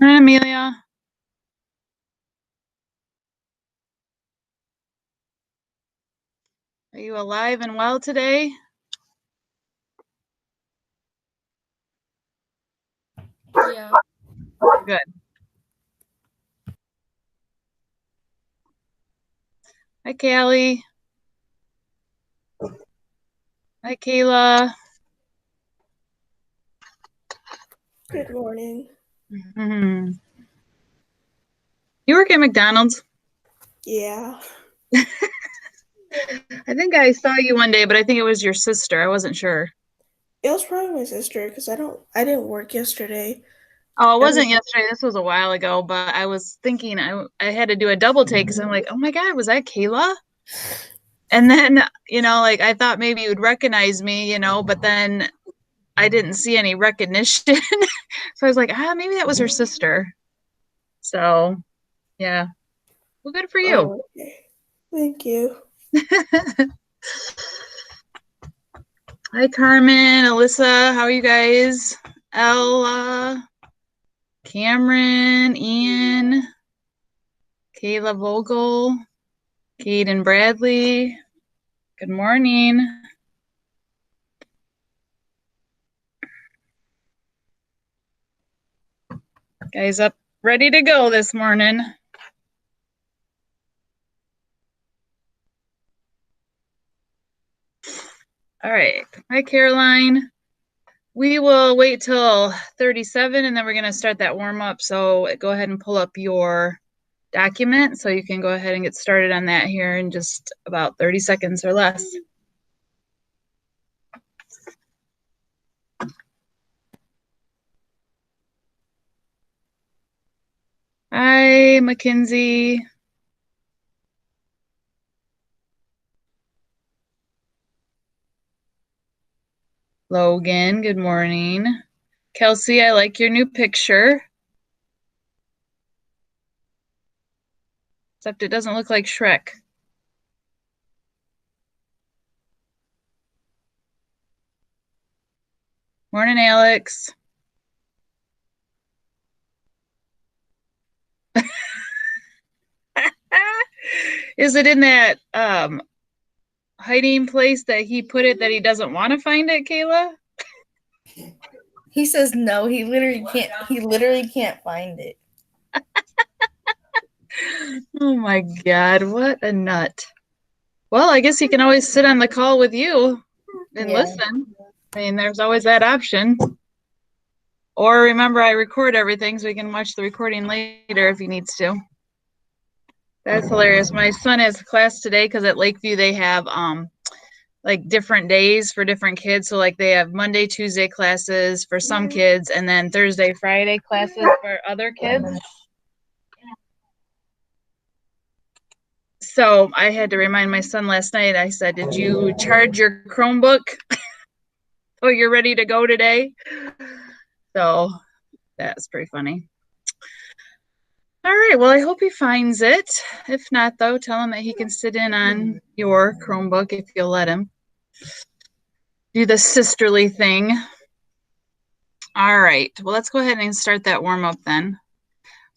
Hi, Amelia. Are you alive and well today? Yeah. Good. Hi, Callie. Hi, Kayla. Good morning. Hmm. You work at McDonald's? Yeah. I think I saw you one day, but I think it was your sister. I wasn't sure. It was probably my sister because I didn't work yesterday. Oh, it I was wasn't yesterday. This was a while ago, but I was thinking I had to do a double take because I'm like, oh my God, was that Kayla? And then, like I thought maybe you would recognize me, but then I didn't see any recognition. So I was like, maybe that was her sister. So, yeah. Well, good for you. Oh, okay. Thank you. Hi, Carmen, Alyssa. How are you guys? Ella, Cameron, Ian, Kayla Vogel, Kate and Bradley. Good morning. Guys up ready to go this morning. All right. Hi, Caroline. We will wait till 37 and then we're going to start that warm up. So go ahead and pull up your document so you can go ahead and get started on that here in just about 30 seconds or less. Hi, Mackenzie. Logan, good morning. Kelsey, I like your new picture. Except it doesn't look like Shrek. Morning, Alex. Is it in that hiding place that he put it that he doesn't want to find it, Kayla? He says no. He literally can't. He literally can't find it. Oh my God, what a nut. Well, I guess he can always sit on the call with you and Yeah. listen. I mean, there's always that option. Or remember, I record everything so he can watch the recording later if he needs to. That's hilarious. My son has class today because at Lakeview they have like different days for different kids. So like they have Monday, Tuesday classes for some kids and then Thursday, Friday classes for other kids. So I had to remind my son last night. I said, "Did you charge your Chromebook? Oh, you're ready to go today?" So that's pretty funny. All right. Well, I hope he finds it. If not, though, tell him that he can sit in on your Chromebook if you'll let him. Do the sisterly thing. All right. Well, let's go ahead and start that warm up then.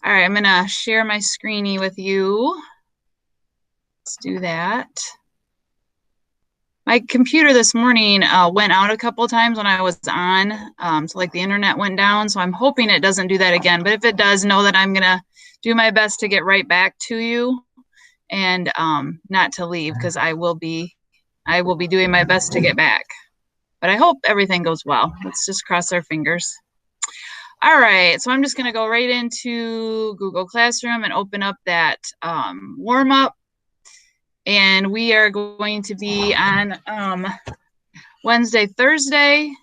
All right. I'm going to share my screeny with you. Let's do that. My computer this morning went out a couple of times when I was on. So like the internet went down. So I'm hoping it doesn't do that again. But if it does, know that I'm going to do my best to get right back to you and not to leave because I will be doing my best to get back. But I hope everything goes well. Let's just cross our fingers. All right, so I'm just going to go right into Google Classroom and open up that warm up. And we are going to be on Wednesday, Thursday.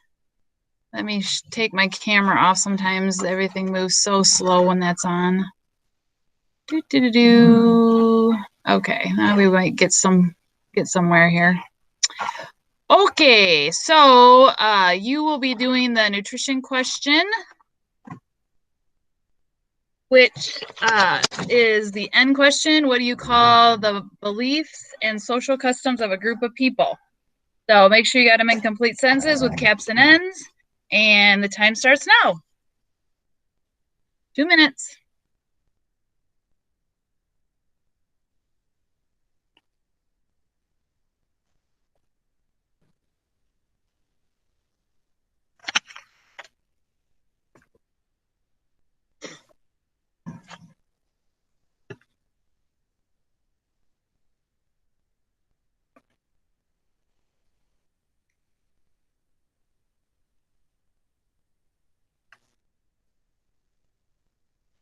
Let me take my camera off. Sometimes everything moves so slow when that's on. Okay, now we might get somewhere here. Okay, so you will be doing the nutrition question, which is the end question. What do you call the beliefs and social customs of a group of people? So make sure you got them in complete sentences with caps and ends. And the time starts now. 2 minutes.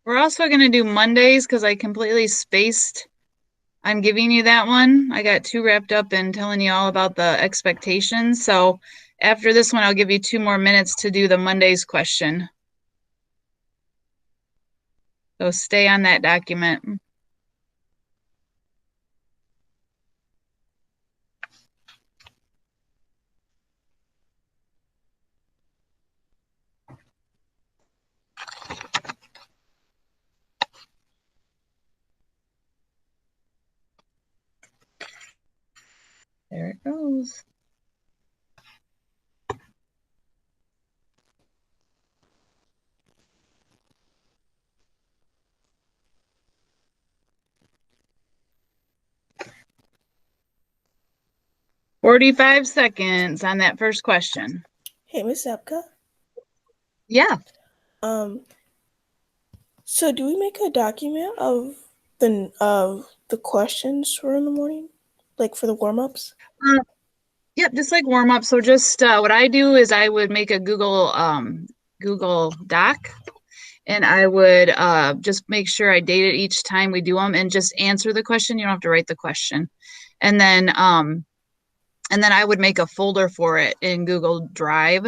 We're also going to do Mondays because I completely spaced on giving you that one. I got too wrapped up in telling you all about the expectations. So after this one, I'll give you 2 more minutes to do the Mondays question. So stay on that document. There it goes. "45 seconds on that first question." Hey, Miss Epka. Yeah. So do we make a document of the questions for in the morning, like for the warm-ups? Yep, just like warm up. So just what I do is I would make a Google Doc, and I would just make sure I date it each time we do them, and just answer the question. You don't have to write the question, and then I would make a folder for it in Google Drive.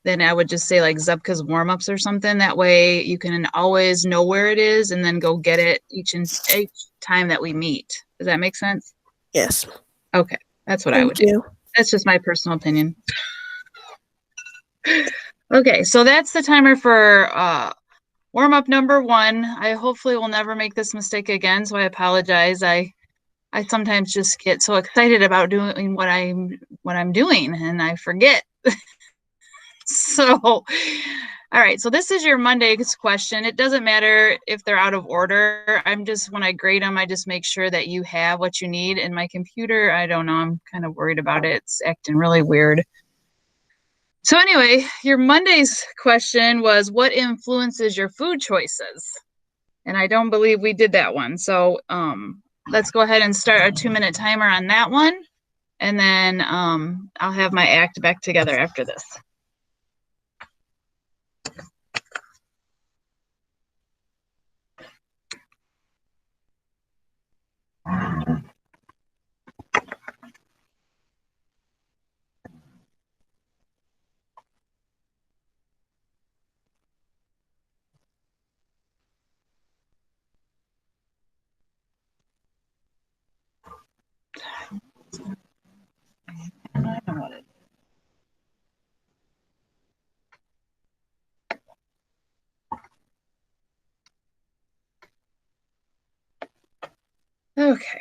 Then I would just say like Zupka's warm-ups or something. That way you can always know where it is and then go get it each time that we meet. Does that make sense? Yes. Okay, that's what I would Thank do. you. That's just my personal opinion. Okay, so that's the timer for warm-up number 1. I hopefully will never make this mistake again, so I apologize. I sometimes just get so excited about doing what I'm doing and I forget. So, all right. So this is your Monday's question. It doesn't matter if they're out of order. When I grade them, I just make sure that you have what you need. In my computer, I don't know. I'm kind of worried about it. It's acting really weird. So anyway, your Monday's question was, what influences your food choices? And I don't believe we did that one. So let's go ahead and start a 2-minute timer on that one. And then I'll have my act back together after this. Okay.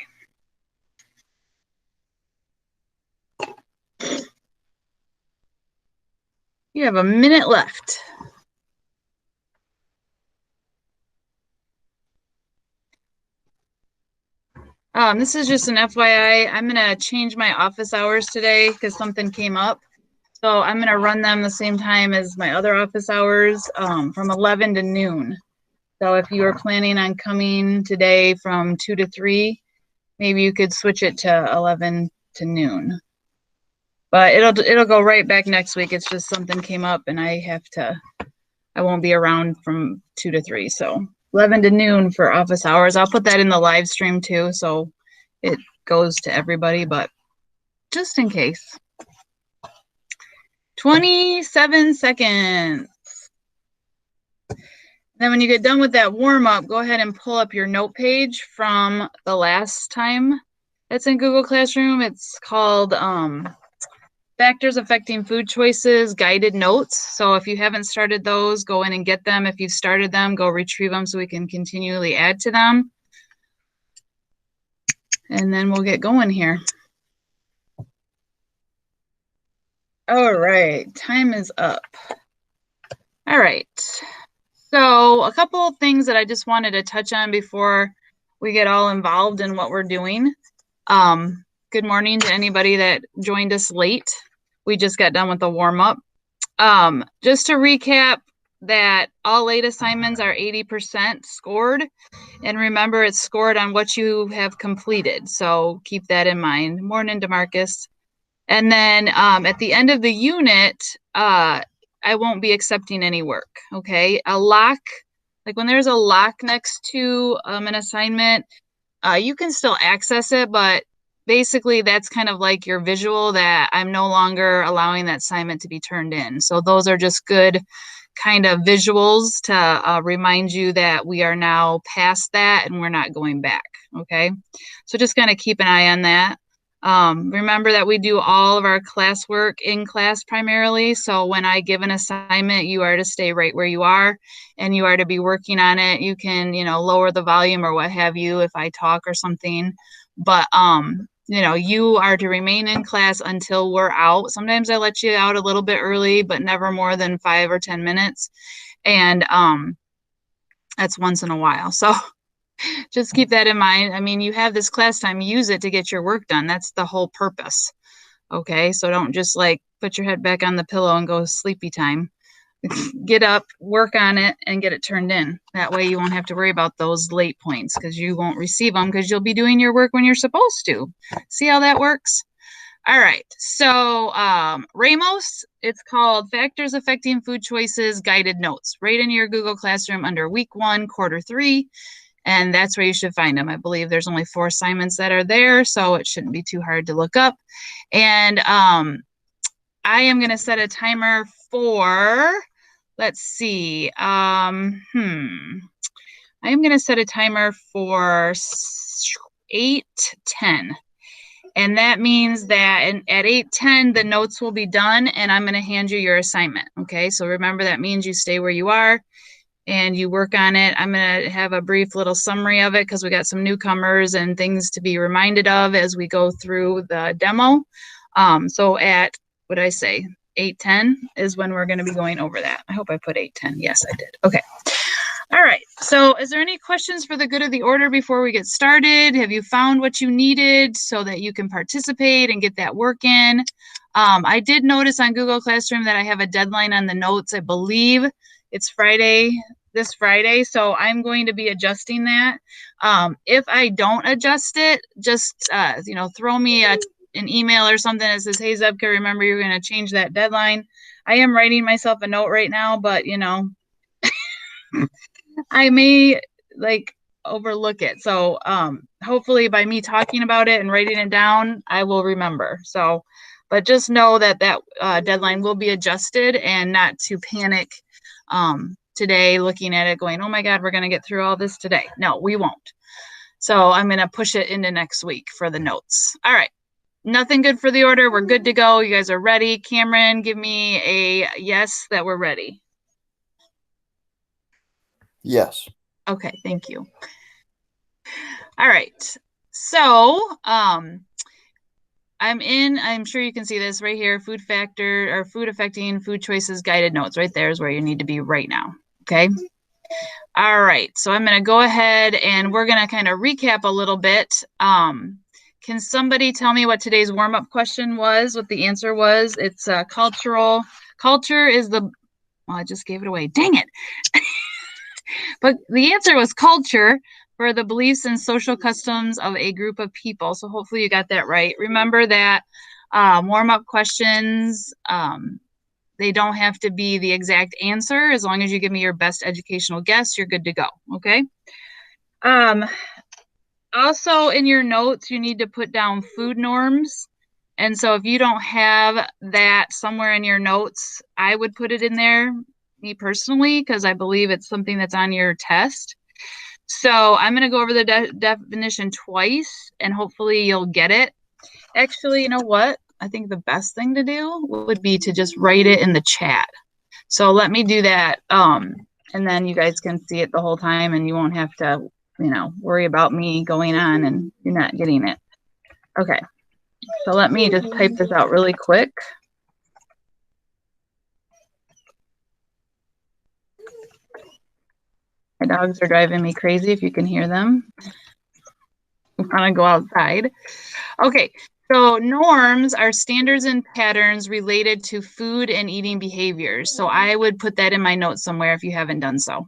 You have a minute left. This is just an FYI. I'm going to change my office hours today because something came up. So I'm going to run them the same time as my other office hours from 11 to noon. So if you were planning on coming today from 2 to 3, maybe you could switch it to 11 to noon. But it'll go right back next week. It's just something came up and I won't be around from 2 to 3. So 11 to noon for office hours. I'll put that in the live stream too, so it goes to everybody, but just in case. 27 seconds. Then when you get done with that warm up, go ahead and pull up your note page from the last time it's in Google Classroom. It's called Factors Affecting Food Choices Guided Notes. So if you haven't started those, go in and get them. If you've started them, go retrieve them so we can continually add to them. And then we'll get going here. All right, time is up. All right. So a couple of things that I just wanted to touch on before we get all involved in what we're doing. Good morning to anybody that joined us late. We just got done with the warm-up. Just to recap that all late assignments are 80% scored. And remember, it's scored on what you have completed. So keep that in mind. Morning, DeMarcus. And then at the end of the unit, I won't be accepting any work, okay? A lock, like when there's a lock next to an assignment, you can still access it, but basically that's kind of like your visual that I'm no longer allowing that assignment to be turned in. So those are just good kind of visuals to remind you that we are now past that and we're not going back, okay? So just kind of keep an eye on that. Remember that we do all of our classwork in class primarily. So when I give an assignment, you are to stay right where you are and you are to be working on it. You can, lower the volume or what have you if I talk or something. But, you are to remain in class until we're out. Sometimes I let you out a little bit early, but never more than 5 or 10 minutes. And that's once in a while. So just keep that in mind. I mean, you have this class time, use it to get your work done. That's the whole purpose. Okay, so don't just like put your head back on the pillow and go sleepy time. Get up, work on it, and get it turned in. That way you won't have to worry about those late points because you won't receive them because you'll be doing your work when you're supposed to. See how that works? All right, so Ramos, it's called Factors Affecting Food Choices Guided Notes, right in your Google Classroom under week 1, quarter 3. And that's where you should find them. I believe there's only 4 assignments that are there, so it shouldn't be too hard to look up. And I am going to set a timer for, let's see, I am going to set a timer for 8:10. And that means that at 8:10, the notes will be done, and I'm going to hand you your assignment. Okay, so remember that means you stay where you are and you work on it. I'm going to have a brief little summary of it because we got some newcomers and things to be reminded of as we go through the demo. So at, what did I say? 8:10 is when we're going to be going over that. I hope I put 8:10. Yes, I did. Okay. All right. So is there any questions for the good of the order before we get started? Have you found what you needed so that you can participate and get that work in? I did notice on Google Classroom that I have a deadline on the notes. I believe it's this Friday. So I'm going to be adjusting that. If I don't adjust it, just, throw me an email or something that says, hey, Zebka, remember you're going to change that deadline. I am writing myself a note right now, but, I may overlook it. So hopefully by me talking about it and writing it down, I will remember. So, but just know that deadline will be adjusted and not to panic today looking at it going, oh my God, we're going to get through all this today. No, we won't. So I'm going to push it into next week for the notes. All right. Nothing good for the order. We're good to go. You guys are ready. Cameron, give me a yes that we're ready. Yes. Okay, thank you. All right. So, I'm sure you can see this right here, food affecting food choices guided notes. Right there is where you need to be right now. Okay. All right. So I'm going to go ahead and we're going to kind of recap a little bit. Can somebody tell me what today's warm-up question was, what the answer was? It's cultural. Culture is well, I just gave it away. Dang it. But the answer was culture for the beliefs and social customs of a group of people. So hopefully you got that right. Remember that warm-up questions, they don't have to be the exact answer. As long as you give me your best educational guess, you're good to go, okay? Also in your notes, you need to put down food norms. And so if you don't have that somewhere in your notes, I would put it in there, me personally, because I believe it's something that's on your test. So I'm going to go over the definition twice, and hopefully you'll get it. Actually, you know what? I think the best thing to do would be to just write it in the chat. So let me do that, and then you guys can see it the whole time, and you won't have to, worry about me going on and you're not getting it. Okay. So let me just type this out really quick. dogs are driving me crazy if you can hear them. I want to go outside. Okay, so norms are standards and patterns related to food and eating behaviors. So I would put that in my notes somewhere if you haven't done so.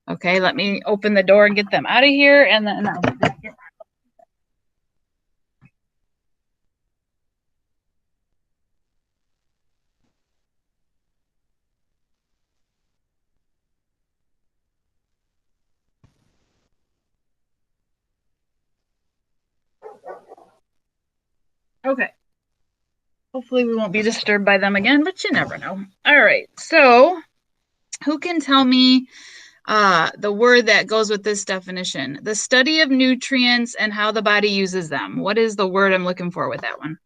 Okay, let me open the door and get them out of here, and then I'll be back in. Okay. Hopefully we won't be disturbed by them again, but you never know. All right, so who can tell me the word that goes with this definition? The study of nutrients and how the body uses them. What is the word I'm looking for with that one?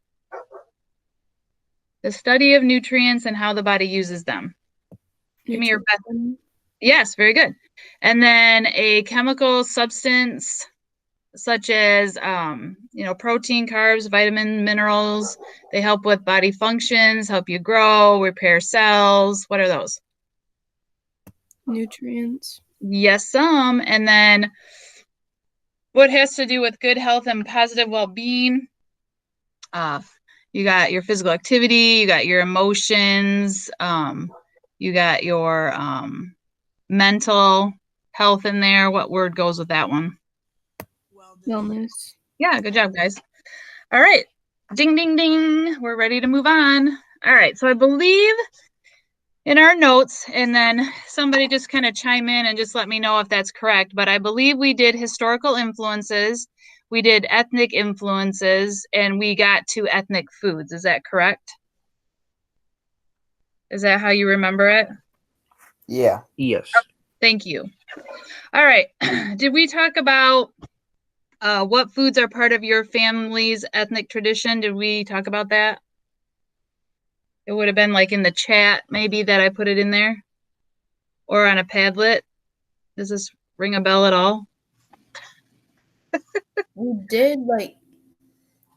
The study of nutrients and how the body uses them. Give me your best. Yes, very good. And then a chemical substance such as, protein, carbs, vitamin, minerals. They help with body functions, help you grow, repair cells. What are those? Nutrients. Yes, some. And then what has to do with good health and positive well-being? You got your physical activity, you got your emotions, you got your mental health in there. What word goes with that one? Wellness. Yeah, good job, guys. All right. Ding, ding, ding. We're ready to move on. All right. So I believe in our notes, and then somebody just kind of chime in and just let me know if that's correct. But I believe we did historical influences, we did ethnic influences, and we got to ethnic foods. Is that correct? Is that how you remember it? Yeah. Yes. Oh, thank you. All right. Did we talk about what foods are part of your family's ethnic tradition? Did we talk about that? It would have been like in the chat, maybe, that I put it in there, or on a Padlet. Does this ring a bell at all? We did where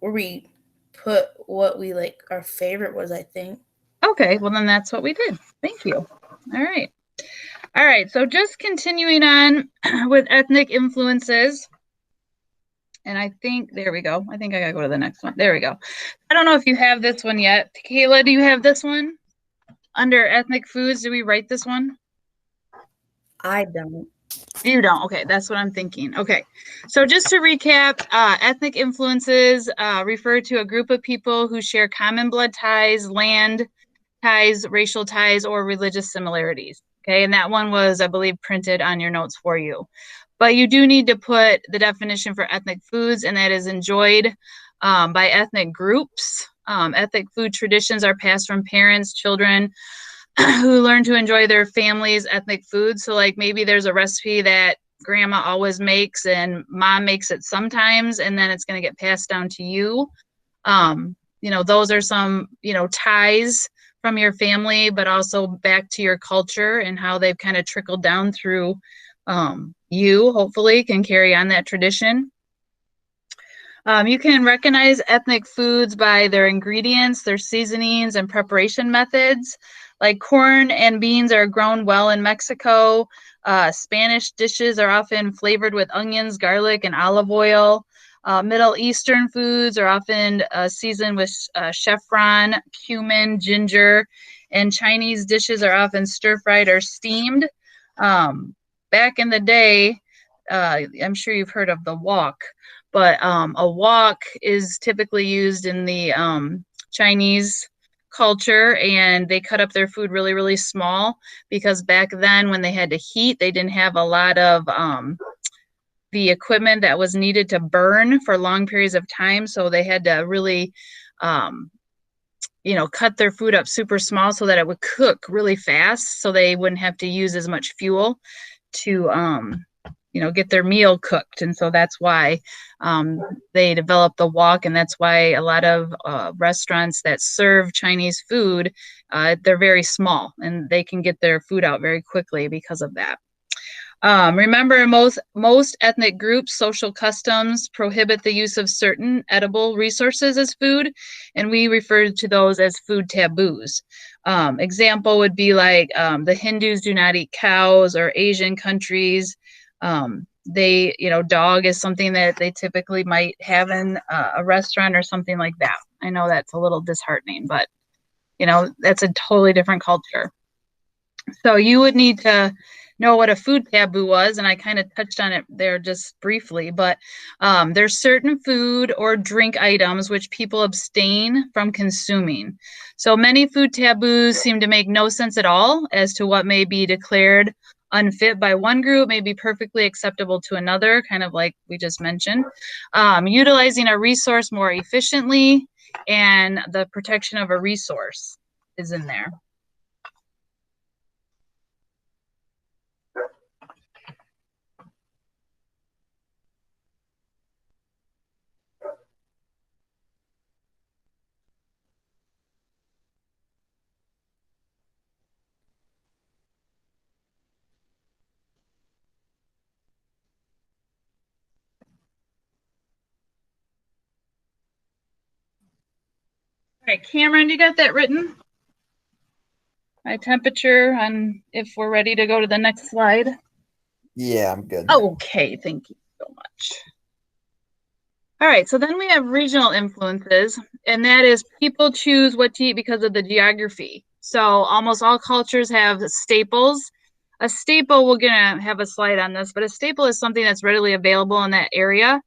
we put what we our favorite was, I think. Okay, well then that's what we did. Thank you. All right. All right, so just continuing on with ethnic influences. And I think, there we go. I think I gotta go to the next one. There we go. I don't know if you have this one yet. Kayla, do you have this one? Under ethnic foods, do we write this one? I don't. You don't. Okay, that's what I'm thinking. Okay, so just to recap, ethnic influences refer to a group of people who share common blood ties, land ties, racial ties, or religious similarities. Okay, and that one was, I believe, printed on your notes for you. But you do need to put the definition for ethnic foods, and that is enjoyed by ethnic groups. Ethnic food traditions are passed from parents, children, who learn to enjoy their family's ethnic food. So like maybe there's a recipe that grandma always makes and mom makes it sometimes, and then it's going to get passed down to you. Those are some, ties from your family, but also back to your culture and how they've kind of trickled down through you, hopefully, can carry on that tradition. You can recognize ethnic foods by their ingredients, their seasonings, and preparation methods. Like corn and beans are grown well in Mexico. Spanish dishes are often flavored with onions, garlic, and olive oil. Middle Eastern foods are often seasoned with saffron, cumin, ginger, and Chinese dishes are often stir-fried or steamed. Back in the day, I'm sure you've heard of the wok, but a wok is typically used in the Chinese culture, and they cut up their food really, really small because back then when they had to heat, they didn't have a lot of the equipment that was needed to burn for long periods of time. So they had to really, cut their food up super small so that it would cook really fast, so they wouldn't have to use as much fuel to, get their meal cooked. And so that's why they developed the wok. And that's why a lot of restaurants that serve Chinese food, they're very small and they can get their food out very quickly because of that. Remember, most ethnic groups' social customs prohibit the use of certain edible resources as food, and we refer to those as food taboos. Example would be like the Hindus do not eat cows, or Asian countries. They, dog is something that they typically might have in a restaurant or something like that. I know that's a little disheartening, but, that's a totally different culture. So you would need to know what a food taboo was, and I kind of touched on it there just briefly, but there's certain food or drink items which people abstain from consuming. So many food taboos seem to make no sense at all as to what may be declared unfit by one group may be perfectly acceptable to another, kind of like we just mentioned. Utilizing a resource more efficiently and the protection of a resource is in there. All right, Cameron, you got that written? My temperature, and if we're ready to go to the next slide. Yeah, I'm good. Okay, thank you so much. All right, so then we have regional influences, and that is people choose what to eat because of the geography. So almost all cultures have staples. A staple, we're gonna have a slide on this, but a staple is something that's readily available in that area.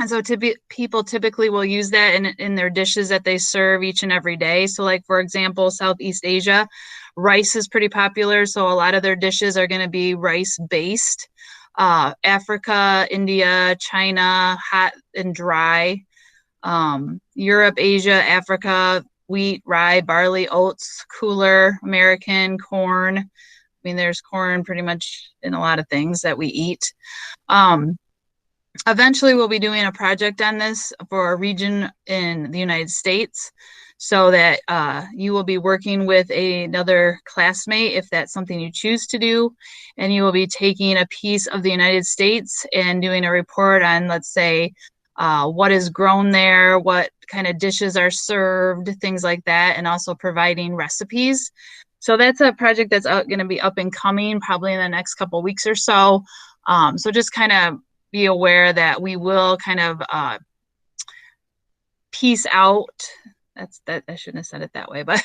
And so people typically will use that in their dishes that they serve each and every day. So like, for example, Southeast Asia, rice is pretty popular. So a lot of their dishes are going to be rice-based. Africa, India, China, hot and dry. Europe, Asia, Africa, wheat, rye, barley, oats, cooler, American, corn. I mean, there's corn pretty much in a lot of things that we eat. Eventually, we'll be doing a project on this for a region in the United States, so that you will be working with another classmate if that's something you choose to do, and you will be taking a piece of the United States and doing a report on, let's say, what is grown there, what kind of dishes are served, things like that, and also providing recipes. So that's a project that's going to be up and coming probably in the next couple of weeks or so. So just kind of be aware that we will kind of piece out. That I shouldn't have said it that way, but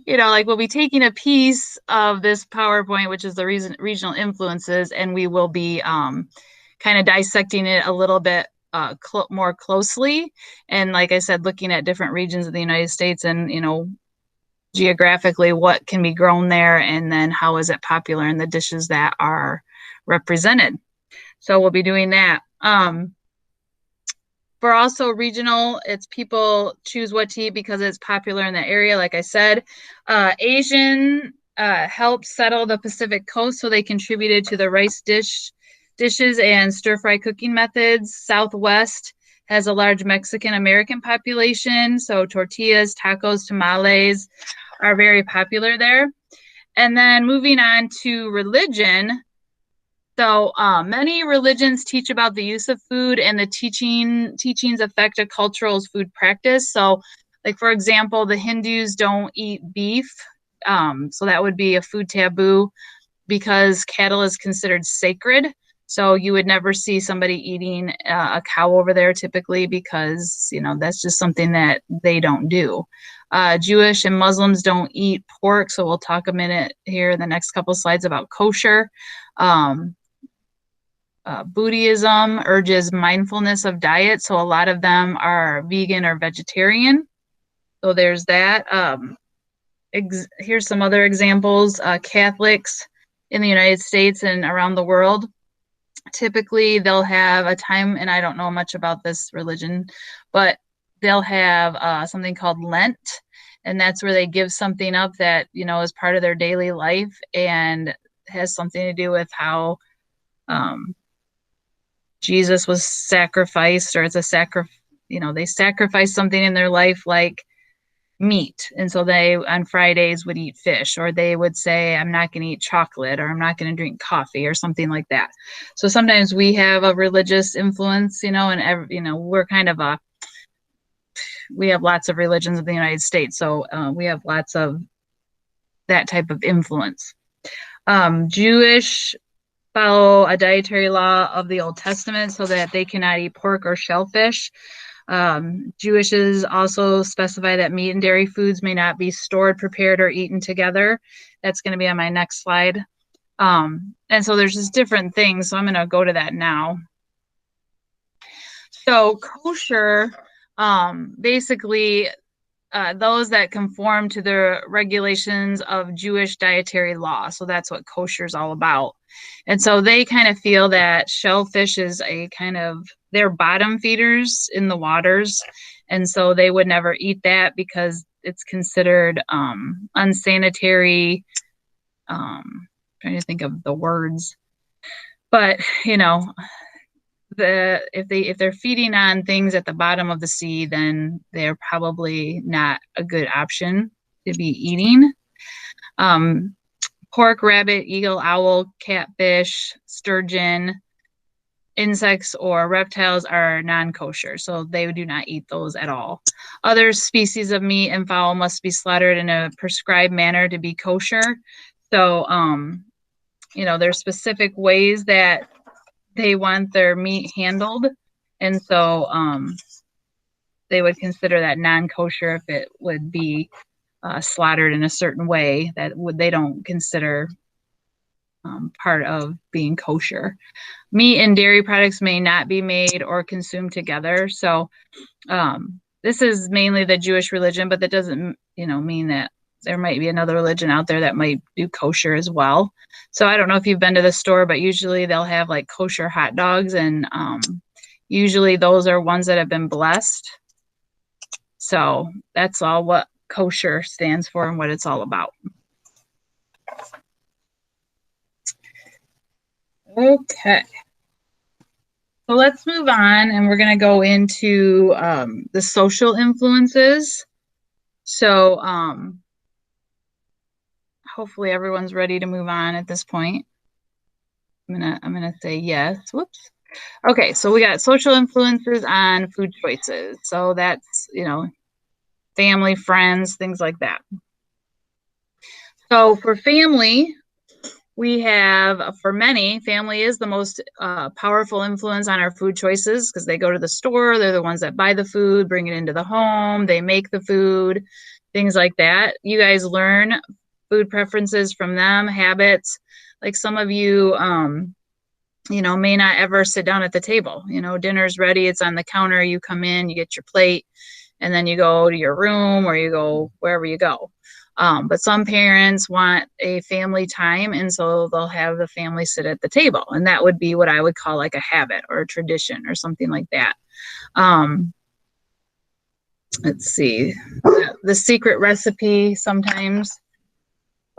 like we'll be taking a piece of this PowerPoint, which is the regional influences, and we will be kind of dissecting it a little bit more closely. And like I said, looking at different regions of the United States and, geographically what can be grown there, and then how is it popular in the dishes that are represented. So we'll be doing that. For also regional, it's people choose what to eat because it's popular in the area, like I said. Asian helped settle the Pacific coast, so they contributed to the rice dishes and stir-fry cooking methods. Southwest has a large Mexican-American population, so tortillas, tacos, tamales are very popular there. And then moving on to religion. So many religions teach about the use of food, and the teachings affect a cultural food practice. So like, for example, the Hindus don't eat beef. So that would be a food taboo because cattle is considered sacred. So you would never see somebody eating a cow over there typically, because, that's just something that they don't do. Jewish and Muslims don't eat pork. So we'll talk a minute here in the next couple slides about kosher. Buddhism urges mindfulness of diet, so a lot of them are vegan or vegetarian. So there's that. Here's some other examples. Catholics in the United States and around the world, typically they'll have a time, and I don't know much about this religion, but they'll have something called Lent, and that's where they give something up that, is part of their daily life and has something to do with how Jesus was sacrificed, or it's a they sacrifice something in their life like meat. And so they on Fridays would eat fish, or they would say, I'm not going to eat chocolate, or I'm not going to drink coffee, or something like that. So sometimes we have a religious influence, and we're kind of we have lots of religions in the United States, so we have lots of that type of influence. Jewish follow a dietary law of the Old Testament so that they cannot eat pork or shellfish. Jewishes also specify that meat and dairy foods may not be stored, prepared, or eaten together. That's going to be on my next slide. And so there's just different things. So I'm going to go to that now. So kosher, basically, those that conform to the regulations of Jewish dietary law. So that's what kosher is all about. And so they kind of feel that shellfish is a kind of, they're bottom feeders in the waters. And so they would never eat that because it's considered unsanitary. Trying to think of the words. But, you know, if they're feeding on things at the bottom of the sea, then they're probably not a good option to be eating. Pork, rabbit, eagle, owl, catfish, sturgeon, insects, or reptiles are non-kosher, so they do not eat those at all. Other species of meat and fowl must be slaughtered in a prescribed manner to be kosher. So, you know, there's specific ways that they want their meat handled, and so they would consider that non-kosher if it would be slaughtered in a certain way that they don't consider part of being kosher. Meat and dairy products may not be made or consumed together. So this is mainly the Jewish religion, but that doesn't, you know, mean that there might be another religion out there that might do kosher as well. So I don't know if you've been to the store, but usually they'll have like kosher hot dogs, and usually those are ones that have been blessed. So that's all what kosher stands for and what it's all about. Okay. So let's move on, and we're going to go into the social influences. So hopefully everyone's ready to move on at this point. I'm gonna say yes. Whoops. Okay, so we got social influences on food choices. So that's, you know, family, friends, things like that. So for family, we have, for many, family is the most powerful influence on our food choices because they go to the store, they're the ones that buy the food, bring it into the home, they make the food, things like that. You guys learn food preferences from them, habits. Like some of you, you know, may not ever sit down at the table. You know, dinner's ready, it's on the counter, you come in, you get your plate, and then you go to your room or you go wherever you go. But some parents want a family time, and so they'll have the family sit at the table, and that would be what I would call like a habit or a tradition or something like that. Let's see, the secret recipe sometimes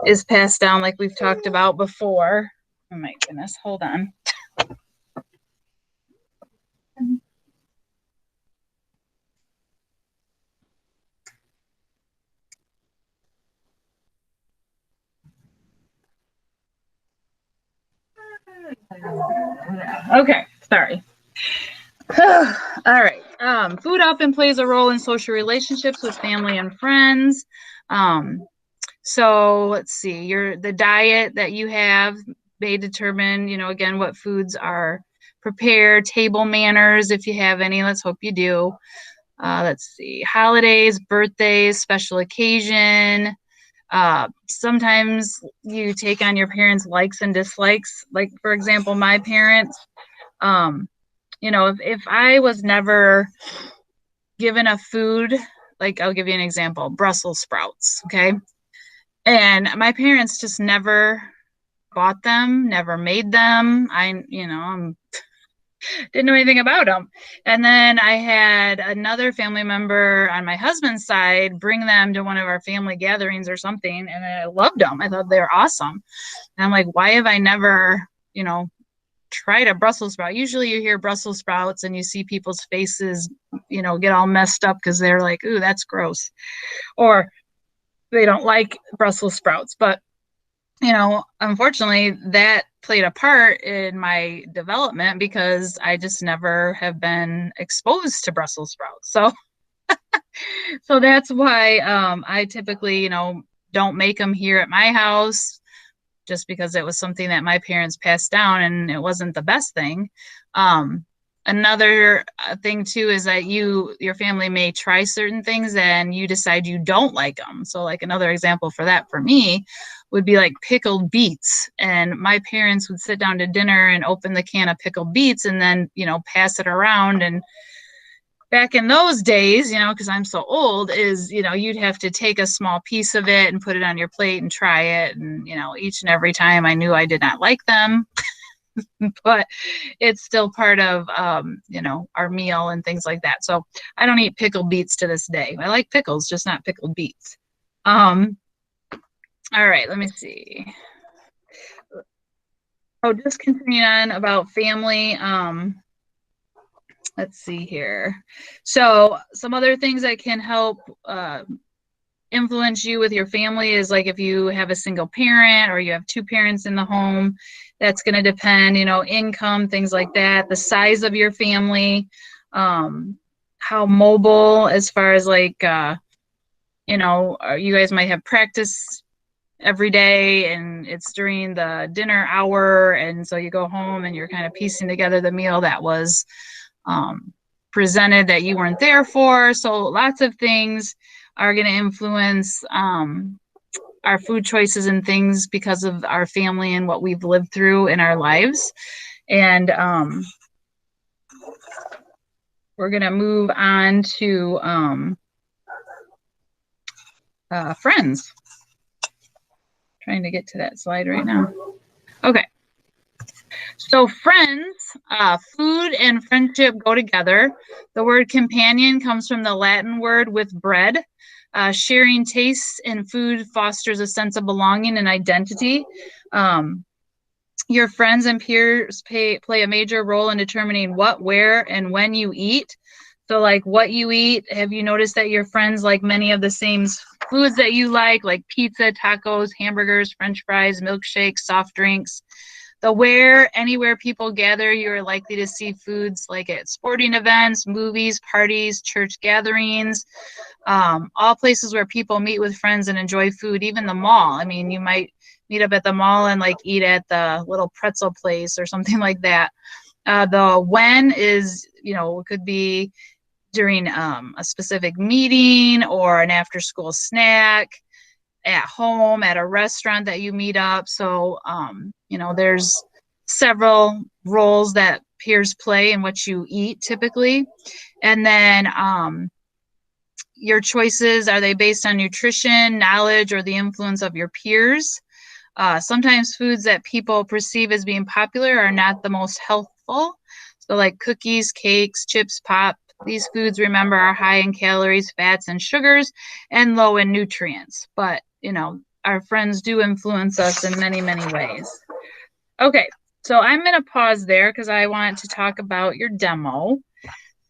is passed down like we've talked about before. Oh my goodness, hold on. Okay, sorry. All right. Food often plays a role in social relationships with family and friends. So let's see, the diet that you have may determine, you know, again, what foods are prepared, table manners, if you have any, let's hope you do. Let's see, holidays, birthdays, special occasion. Sometimes you take on your parents' likes and dislikes. Like, for example, my parents, you know, if I was never given a food, like I'll give you an example, Brussels sprouts, okay? And my parents just never bought them, never made them. Didn't know anything about them. And then I had another family member on my husband's side bring them to one of our family gatherings or something, and I loved them. I thought they were awesome. And I'm like, why have I never, you know, tried a Brussels sprout? Usually you hear Brussels sprouts and you see people's faces, you know, get all messed up because they're like, ooh, that's gross. Or they don't like Brussels sprouts. But, you know, unfortunately, that played a part in my development because I just never have been exposed to Brussels sprouts. So So that's why I typically, don't make them here at my house just because it was something that my parents passed down and it wasn't the best thing. Um, Another thing too is that your family may try certain things and you decide you don't like them. So like another example for that for me would be like pickled beets. And my parents would sit down to dinner and open the can of pickled beets and then, pass it around. And back in those days, because I'm so old, is, you'd have to take a small piece of it and put it on your plate and try it. And, each and every time I knew I did not like them, but it's still part of, our meal and things like that. So I don't eat pickled beets to this day. I like pickles, just not pickled beets. All right, let me see. Oh, just continuing on about family. Let's see here. So some other things that can help influence you with your family is like if you have a single parent or you have two parents in the home, that's going to depend, income, things like that, the size of your family, how mobile as far as like, you guys might have practice every day and it's during the dinner hour. And so you go home and you're kind of piecing together the meal that was presented that you weren't there for. So lots of things are going to influence our food choices and things because of our family and what we've lived through in our lives. And we're going to move on to friends. Trying to get to that slide right now. Okay. So friends, food and friendship go together. The word companion comes from the Latin word with bread. Sharing tastes in food fosters a sense of belonging and identity. Your friends and peers play a major role in determining what, where, and when you eat. So like what you eat, have you noticed that your friends like many of the same foods that you like pizza, tacos, hamburgers, French fries, milkshakes, soft drinks? The where, anywhere people gather, you're likely to see foods like at sporting events, movies, parties, church gatherings, all places where people meet with friends and enjoy food, even the mall. I mean, you might meet up at the mall and eat at the little pretzel place or something like that. The when is, it could be during a specific meeting or an after school snack, at home, at a restaurant that you meet up. So, there's several roles that peers play in what you eat typically. And then your choices, are they based on nutrition, knowledge, or the influence of your peers? Sometimes foods that people perceive as being popular are not the most healthful. So like cookies, cakes, chips, pop, these foods, remember, are high in calories, fats, and sugars, and low in nutrients. But, our friends do influence us in many, many ways. Okay, so I'm going to pause there because I want to talk about your demo.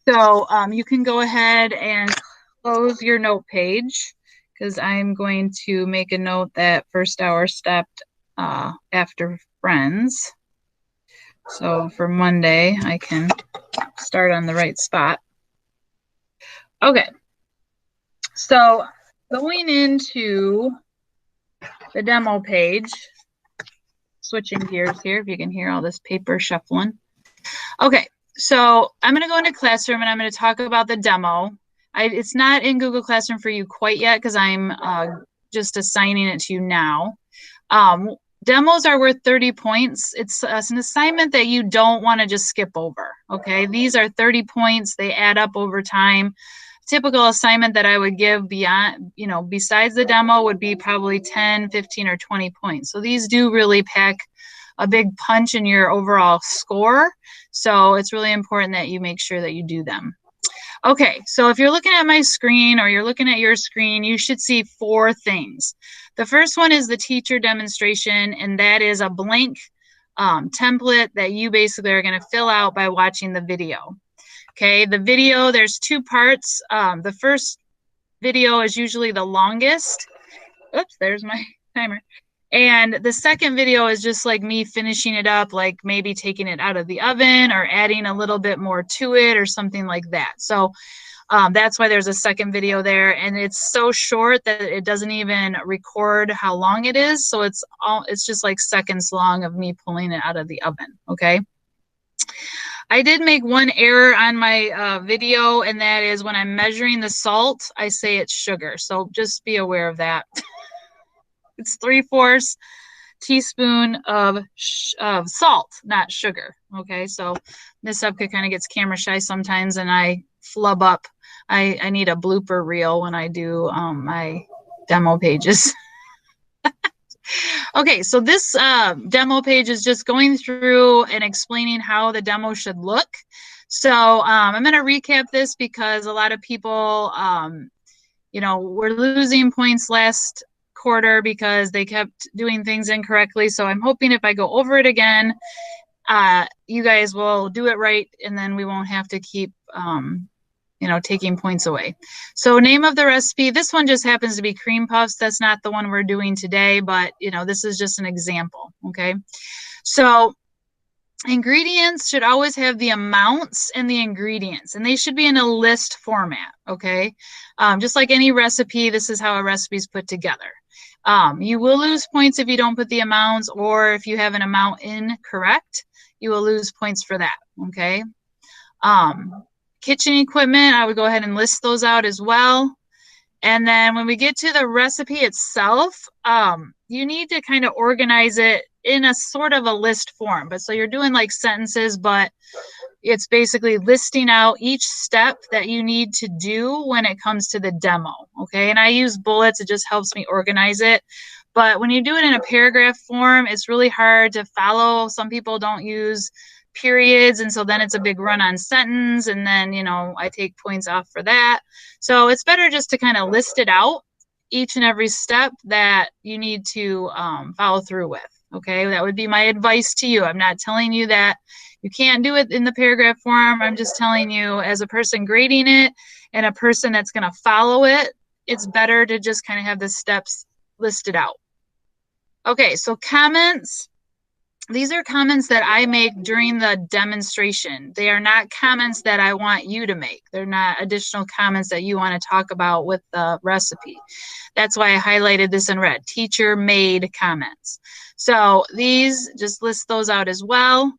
So you can go ahead and close your note page because I'm going to make a note that first hour stepped after friends. So for Monday, I can start on the right spot. Okay, so going into the demo page, switching gears here, if you can hear all this paper shuffling. Okay, so I'm going to go into Classroom and I'm going to talk about the demo. It's not in Google Classroom for you quite yet because I'm just assigning it to you now. Demos are worth 30 points. It's an assignment that you don't want to just skip over, okay? These are 30 points. They add up over time. Typical assignment that I would give beyond, besides the demo would be probably 10, 15, or 20 points. So these do really pack a big punch in your overall score. So it's really important that you make sure that you do them. Okay, so if you're looking at my screen or you're looking at your screen, you should see 4 things. The first one is the teacher demonstration, and that is a blank template that you basically are going to fill out by watching the video. Okay, the video, there's 2 parts. The first video is usually the longest. Oops, there's my timer. And the second video is just like me finishing it up, like maybe taking it out of the oven or adding a little bit more to it or something like that. So That's why there's a second video there, and it's so short that it doesn't even record how long it is. So it's just like seconds long of me pulling it out of the oven. Okay. I did make one error on my video, and that is when I'm measuring the salt, I say it's sugar. So just be aware of that. It's 3/4 teaspoon of salt, not sugar. Okay, so Miss Upka kind of gets camera shy sometimes, and I flub up. I need a blooper reel when I do my demo pages. Okay, so this demo page is just going through and explaining how the demo should look. So I'm going to recap this because a lot of people, you know, were losing points last quarter because they kept doing things incorrectly. So I'm hoping if I go over it again, you guys will do it right, and then we won't have to keep you know, taking points away. So name of the recipe, this one just happens to be cream puffs. That's not the one we're doing today, but you know, this is just an example. Okay. So ingredients should always have the amounts and the ingredients, and they should be in a list format. Okay. Just like any recipe, this is how a recipe is put together. You will lose points if you don't put the amounts, or if you have an amount incorrect, you will lose points for that. Okay. Kitchen equipment, I would go ahead and list those out as well. And then when we get to the recipe itself, you need to kind of organize it in a sort of a list form. But so you're doing like sentences, but it's basically listing out each step that you need to do when it comes to the demo. Okay. And I use bullets. It just helps me organize it. But when you do it in a paragraph form, it's really hard to follow. Some people don't use periods, and so then it's a big run-on sentence, and then, you know, I take points off for that. So it's better just to kind of list it out, each and every step that you need to follow through with. Okay, that would be my advice to you. I'm not telling you that you can't do it in the paragraph form. I'm just telling you, as a person grading it and a person that's going to follow it, it's better to just kind of have the steps listed out. Okay, so comments. These are comments that I make during the demonstration. They are not comments that I want you to make. They're not additional comments that you want to talk about with the recipe. That's why I highlighted this in red, teacher made comments. So these, just list those out as well.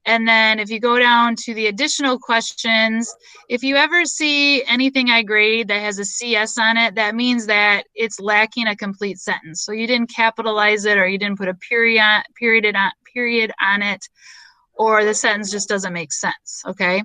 And then if you go down to the additional questions, if you ever see anything I grade that has a CS on it, that means that it's lacking a complete sentence. So you didn't capitalize it, or you didn't put a period on it, or the sentence just doesn't make sense. Okay.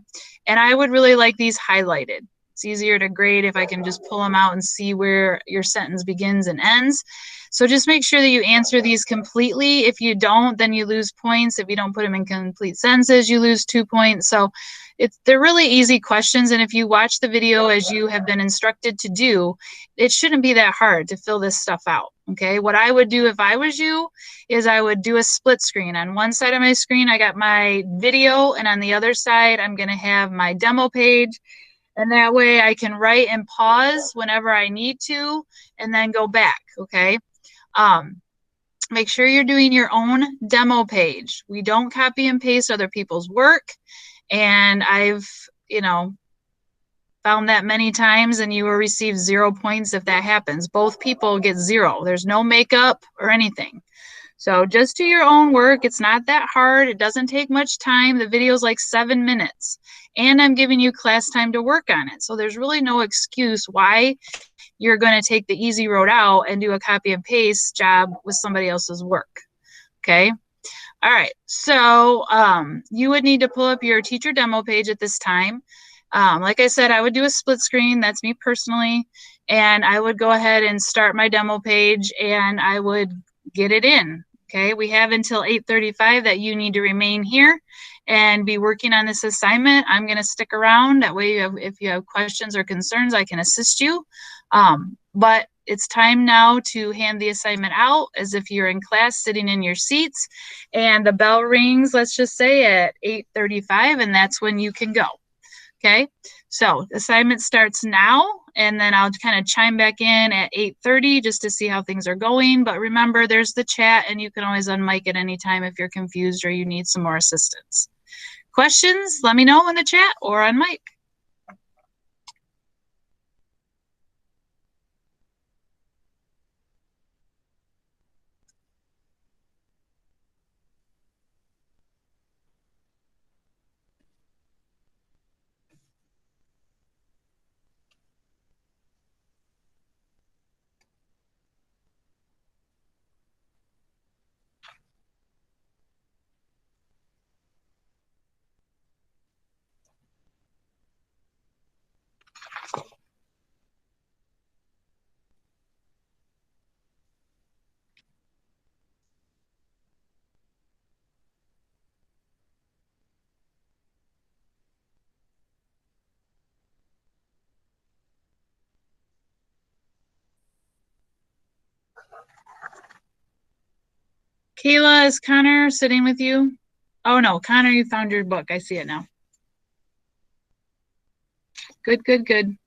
And I would really like these highlighted. It's easier to grade if I can just pull them out and see where your sentence begins and ends. So just make sure that you answer these completely. If you don't, then you lose points. If you don't put them in complete sentences, you lose 2 points. So they're really easy questions. And if you watch the video as you have been instructed to do, it shouldn't be that hard to fill this stuff out. Okay. What I would do if I was you is I would do a split screen. On one side of my screen, I got my video, and on the other side, I'm going to have my demo page. And that way I can write and pause whenever I need to, and then go back. Okay. Make sure you're doing your own demo page. We don't copy and paste other people's work. And I've, you know, found that many times, and you will receive 0 points if that happens. Both people get 0. There's no makeup or anything. So just do your own work. It's not that hard. It doesn't take much time. The video is like 7 minutes, and I'm giving you class time to work on it. So there's really no excuse why you're going to take the easy road out and do a copy and paste job with somebody else's work. Okay. All right. So you would need to pull up your teacher demo page at this time. Like I said, I would do a split screen. That's me personally. And I would go ahead and start my demo page, and I would get it in. Okay. We have until 8:35 that you need to remain here and be working on this assignment. I'm going to stick around. That way, if you have questions or concerns, I can assist you. But it's time now to hand the assignment out as if you're in class sitting in your seats, and the bell rings, let's just say at 8:35, and that's when you can go. Okay. So assignment starts now, and then I'll kind of chime back in at 8:30 just to see how things are going. But remember, there's the chat, and you can always unmic at any time if you're confused or you need some more assistance. Questions? Let me know in the chat or on mic. Kayla, is Connor sitting with you? Oh no, Connor, you found your book. I see it now. Good, good, good.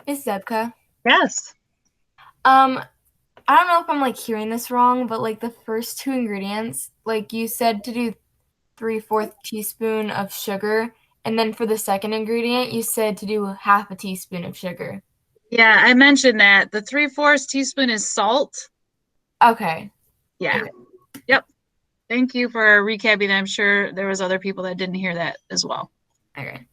It's Zebka. Yes. I don't know if I'm like hearing this wrong, but like the first two ingredients, like you said to do 3/4 teaspoon of sugar, and then for the second ingredient, you said to do half a teaspoon of sugar. Yeah, I mentioned that. The 3/4 teaspoon is salt. Okay. Yeah. Okay. Yep. Thank you for recapping. I'm sure there was other people that didn't hear that as well. Okay.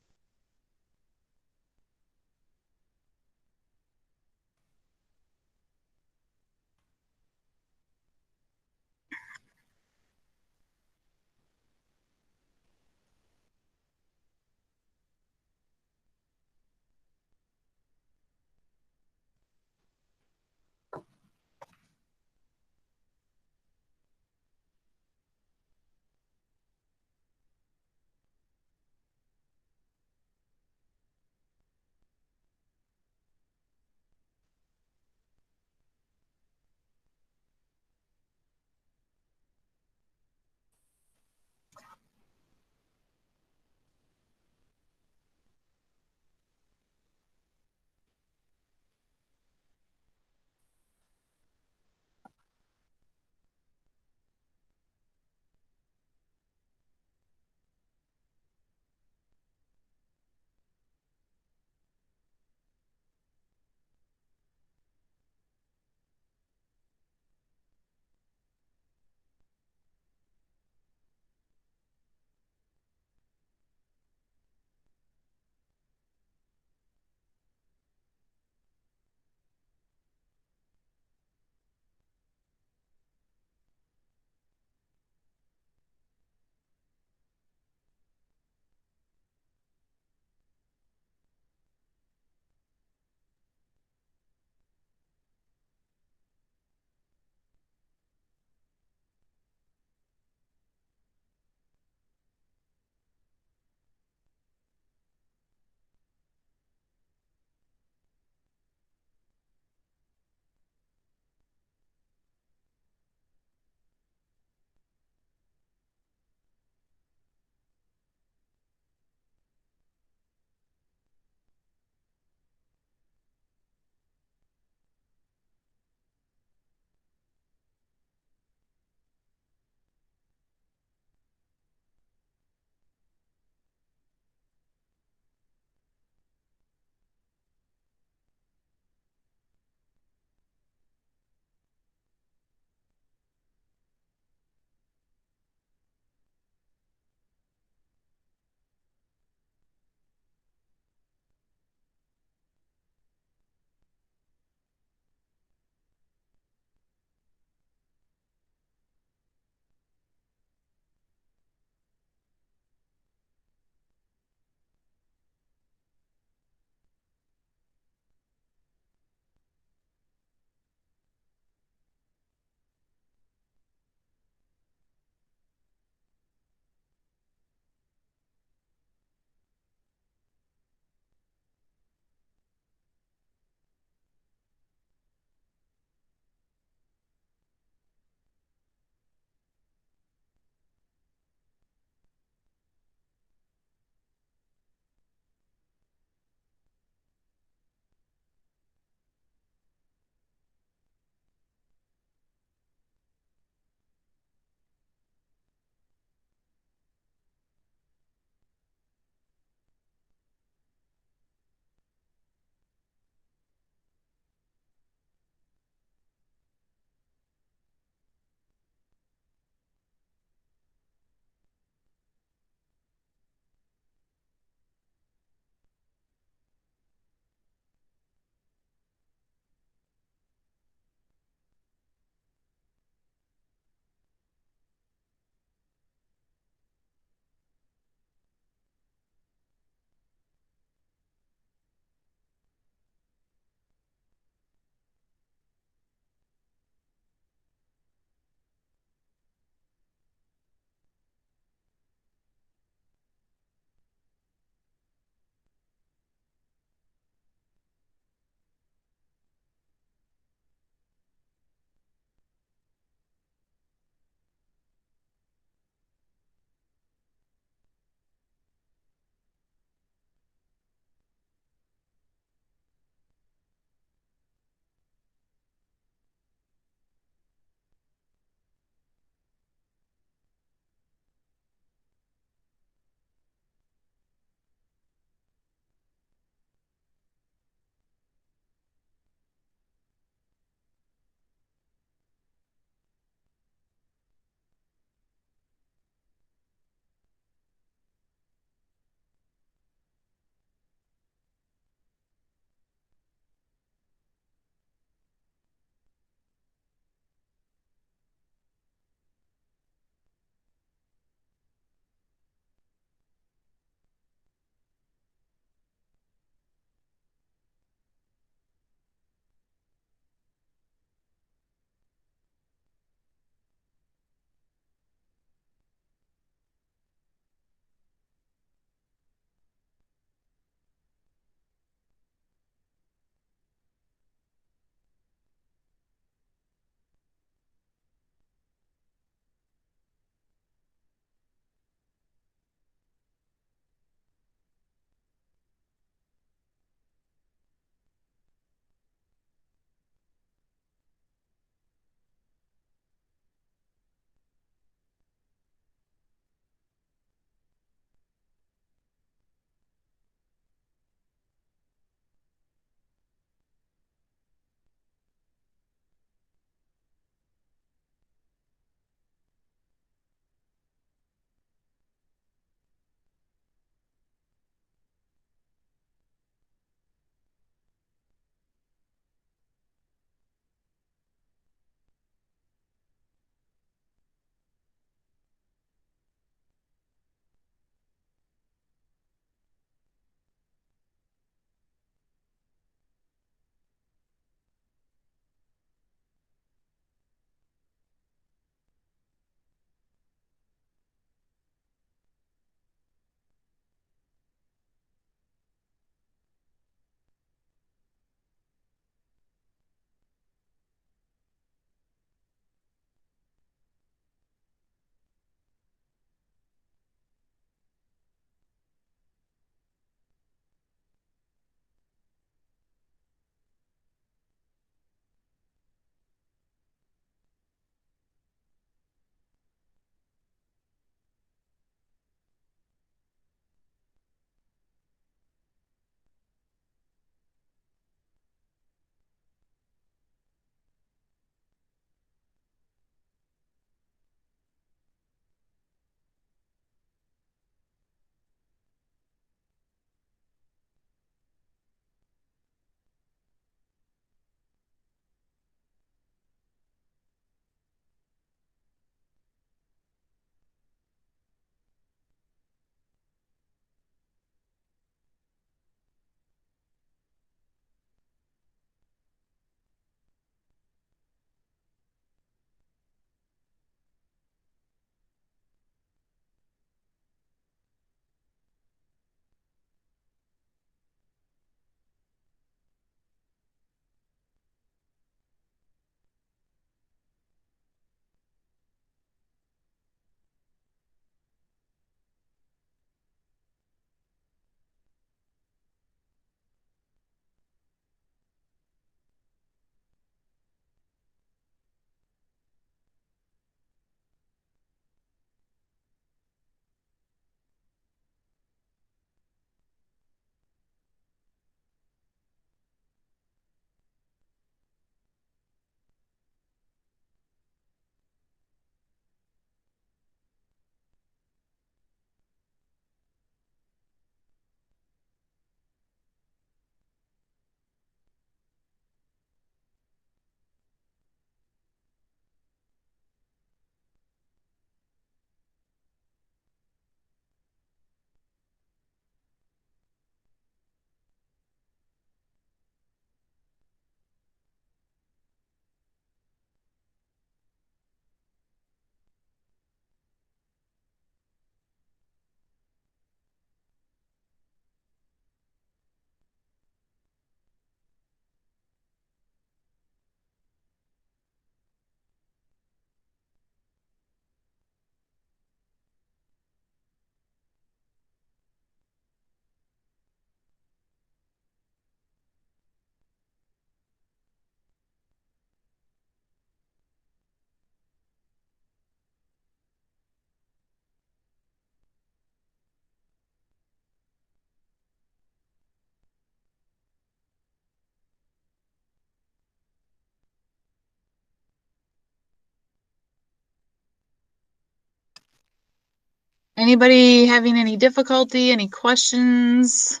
Anybody having any difficulty, any questions?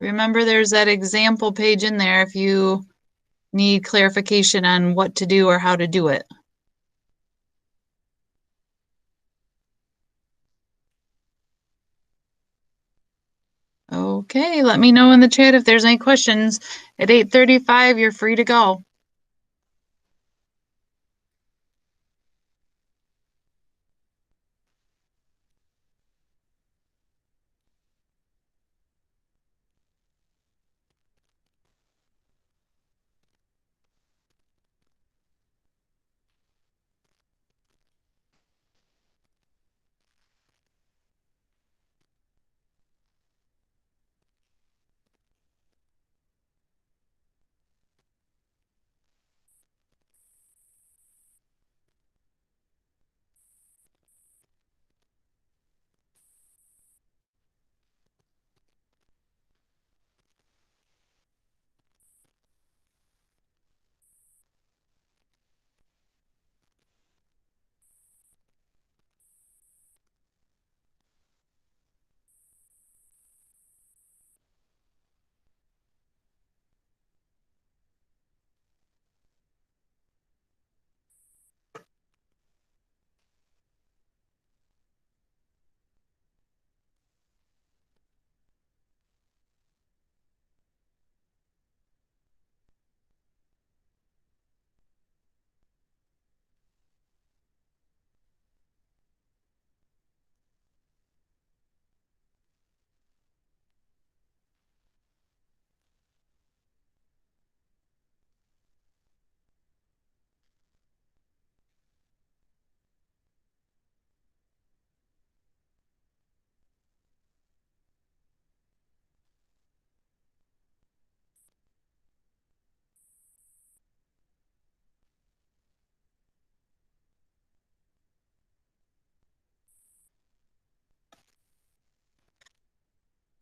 Remember, there's that example page in there if you need clarification on what to do or how to do it. Okay, let me know in the chat if there's any questions. At 8:35, you're free to go.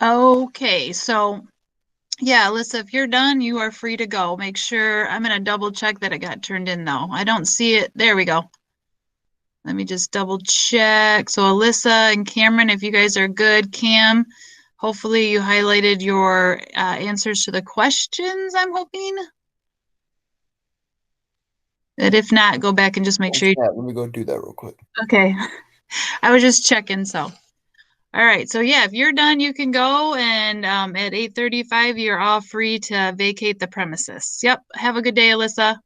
Okay, so yeah, Alyssa, if you're done, you are free to go. Make sure, I'm gonna double check that it got turned in though. I don't see it. There we go. Let me just double check. So Alyssa and Cameron, if you guys are good, Cam, hopefully you highlighted your answers to the questions, I'm hoping. That if not, go back and just make Oh, sure you, snap. Let me go do that real quick. okay. I was just checking, so. All right, so yeah, if you're done, you can go, and at 8:35, you're all free to vacate the premises. Yep, have a good day, Alyssa.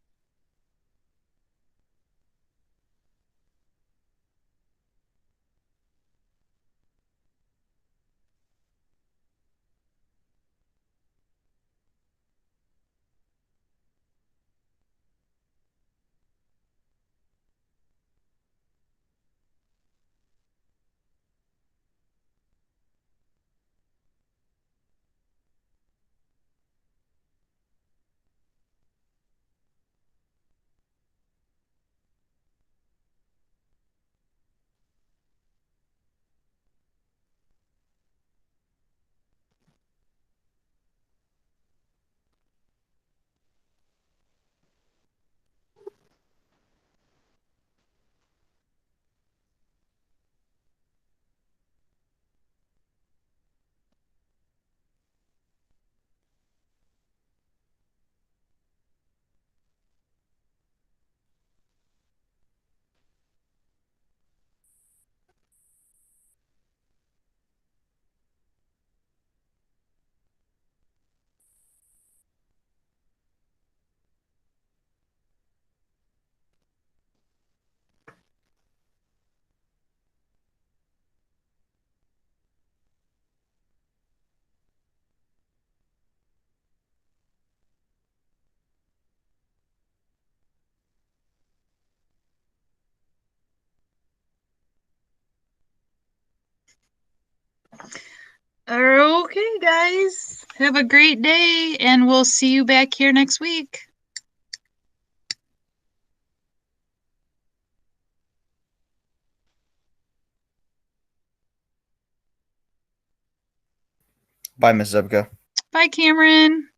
Okay, guys, have a great day, and we'll see you back here next week. Bye, Miss Zebka. Bye, Cameron.